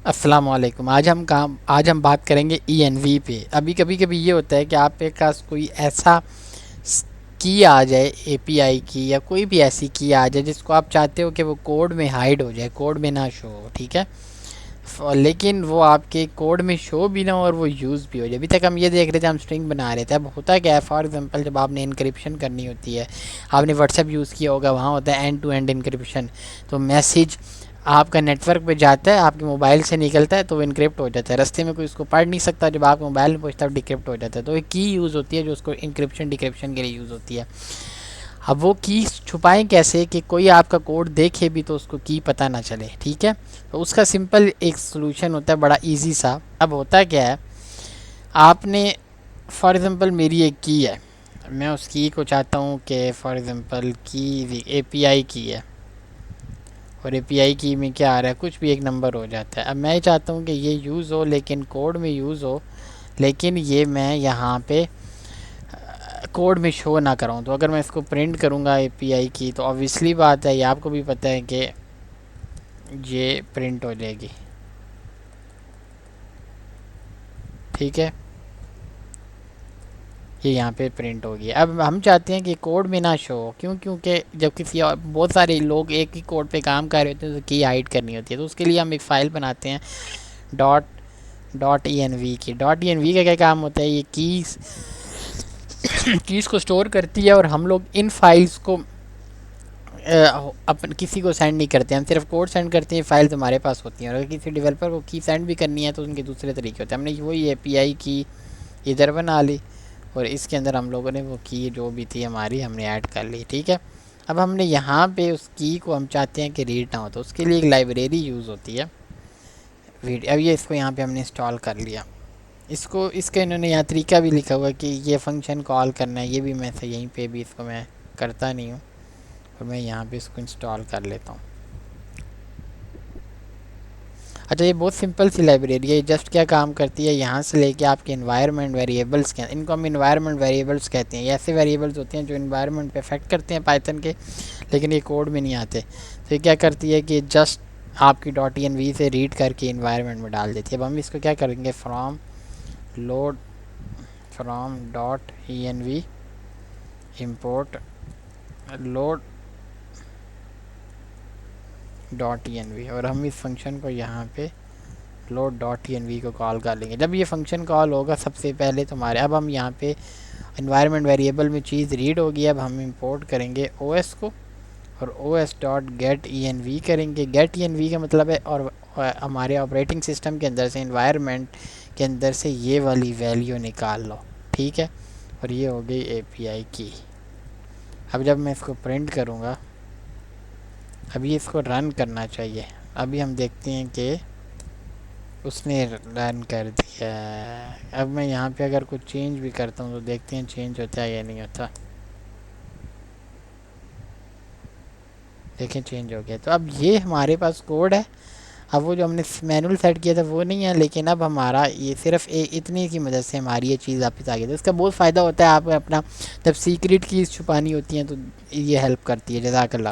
السلام علیکم۔ آج ہم بات کریں گے ای این وی پہ۔ کبھی کبھی یہ ہوتا ہے کہ آپ کے پاس کوئی ایسا کی آ جائے، اے پی آئی کی یا کوئی بھی ایسی کی آ جائے جس کو آپ چاہتے ہو کہ وہ کوڈ میں ہائڈ ہو جائے، کوڈ میں نہ شو ہو، ٹھیک ہے؟ لیکن وہ آپ کے کوڈ میں شو بھی نہ ہو اور وہ یوز بھی ہو جائے۔ ابھی تک ہم یہ دیکھ رہے تھے، ہم اسٹرنگ بنا رہے تھے۔ اب ہوتا کیا ہے، فار ایگزامپل جب آپ نے انکرپشن کرنی ہوتی ہے، آپ نے واٹس ایپ یوز کیا ہوگا، وہاں ہوتا ہے اینڈ ٹو اینڈ انکرپشن۔ تو میسیج آپ کا نیٹ ورک پہ جاتا ہے، آپ کے موبائل سے نکلتا ہے تو وہ انکرپٹ ہو جاتا ہے، رستے میں کوئی اس کو پڑھ نہیں سکتا، جب آپ موبائل میں پہنچتا ہے ڈیکرپٹ ہو جاتا ہے۔ تو ایک کی یوز ہوتی ہے جو اس کو انکرپشن ڈیکرپشن کے لیے یوز ہوتی ہے۔ اب وہ کی چھپائیں کیسے کہ کوئی آپ کا کوڈ دیکھے بھی تو اس کو کی پتہ نہ چلے، ٹھیک ہے؟ تو اس کا سمپل ایک سلوشن ہوتا ہے، بڑا ایزی سا۔ اب ہوتا کیا ہے، آپ نے فار ایگزامپل میری ایک کی ہے، میں اس کی کو چاہتا ہوں کہ فار ایگزامپل کی اے پی آئی کی ہے، اور اے پی آئی کی میں کیا آ رہا ہے، کچھ بھی ایک نمبر ہو جاتا ہے۔ اب میں چاہتا ہوں کہ یہ یوز ہو، لیکن کوڈ میں یوز ہو، لیکن یہ میں یہاں پہ کوڈ میں شو نہ کروں۔ تو اگر میں اس کو پرنٹ کروں گا اے پی آئی کی، تو obviously بات ہے، یہ آپ کو بھی پتہ ہے کہ یہ پرنٹ ہو جائے گی، ٹھیک ہے؟ یہ یہاں پہ پرنٹ ہوگی۔ اب ہم چاہتے ہیں کہ کوڈ میں نہ شو ہو، کیونکہ جب کسی اور بہت سارے لوگ ایک ہی کوڈ پہ کام کر رہے ہوتے ہیں تو کی ہائڈ کرنی ہوتی ہے، تو اس کے لیے ہم ایک فائل بناتے ہیں، ڈاٹ ڈاٹ ای این وی کی۔ ڈاٹ ای این وی کا کیا کام ہوتا ہے، یہ کیز کو سٹور کرتی ہے، اور ہم لوگ ان فائلز کو کسی کو سینڈ نہیں کرتے، ہم صرف کوڈ سینڈ کرتے ہیں، فائلز ہمارے پاس ہوتی ہیں، اور اگر کسی ڈیولپر کو کی سینڈ بھی کرنی ہے تو ان کے دوسرے طریقے ہوتے ہیں۔ ہم نے وہی اے پی آئی کی ادھر بنا لی، اور اس کے اندر ہم لوگوں نے وہ کی جو بھی تھی ہماری، ہم نے ایڈ کر لی، ٹھیک ہے؟ اب ہم نے یہاں پہ اس کی کو ہم چاہتے ہیں کہ ریڈ نہ ہو، تو اس کے لیے ایک لائبریری یوز ہوتی ہے اب یہ اس کو یہاں پہ ہم نے انسٹال کر لیا۔ اس کا انہوں نے یہاں طریقہ بھی لکھا ہوا ہے کہ یہ فنکشن کال کرنا ہے، یہ بھی میں سے یہیں پہ بھی اس کو میں کرتا نہیں ہوں، اور میں یہاں پہ اس کو انسٹال کر لیتا ہوں۔ اچھا، یہ بہت سمپل سی لائبریری ہے، یہ جسٹ کیا کام کرتی ہے، یہاں سے لے کے آپ کے انوائرمنٹ ویریبلس کے، ان کو ہم انوائرمنٹ ویریبلس کہتے ہیں، یہ ایسے ویریبلس ہوتے ہیں جو انوائرمنٹ پہ افیکٹ کرتے ہیں پائتھن کے، لیکن یہ کوڈ میں نہیں آتے۔ تو یہ کیا کرتی ہے کہ جسٹ آپ کی ڈاٹ ای این وی سے ریڈ کر کے انوائرمنٹ میں ڈال دیتی ہے۔ اب ہم اس کو کیا کریں گے، load from dot E N V import load dot E N V, اور ہم اس فنکشن کو یہاں پہ load dot E N V کو کال کر لیں گے۔ جب یہ فنکشن کال ہوگا سب سے پہلے تمہارے، اب ہم یہاں پہ انوائرمنٹ ویریبل میں چیز ریڈ ہوگی، اب ہم امپورٹ کریں گے او ایس کو، اور او ایس ڈاٹ گیٹ ای این وی کریں گے۔ گیٹ ای این وی کا مطلب ہے اور ہمارے آپریٹنگ سسٹم کے اندر سے، انوائرمنٹ کے اندر سے یہ والی ویلیو نکال لو، ٹھیک ہے؟ اور یہ ہو گئی اے پی آئی کی۔ اب جب میں اس کو پرنٹ کروں گا، ابھی اس کو رن کرنا چاہیے، ابھی ہم دیکھتے ہیں کہ اس نے رن کر دیا ہے۔ اب میں یہاں پہ اگر کچھ چینج بھی کرتا ہوں تو دیکھتے ہیں چینج ہوتا ہے یا نہیں ہوتا۔ دیکھیں چینج ہو گیا۔ تو اب یہ ہمارے پاس کوڈ ہے، اب وہ جو ہم نے مینول سیٹ کیا تھا وہ نہیں ہے، لیکن اب ہمارا یہ صرف اتنی کی مدد سے ہماری یہ چیز واپس آ گئی۔ تو اس کا بہت فائدہ ہوتا ہے، آپ اپنا جب سیکریٹ کیز چھپانی ہوتی ہیں تو یہ ہیلپ کرتی ہے۔ جزاک اللہ۔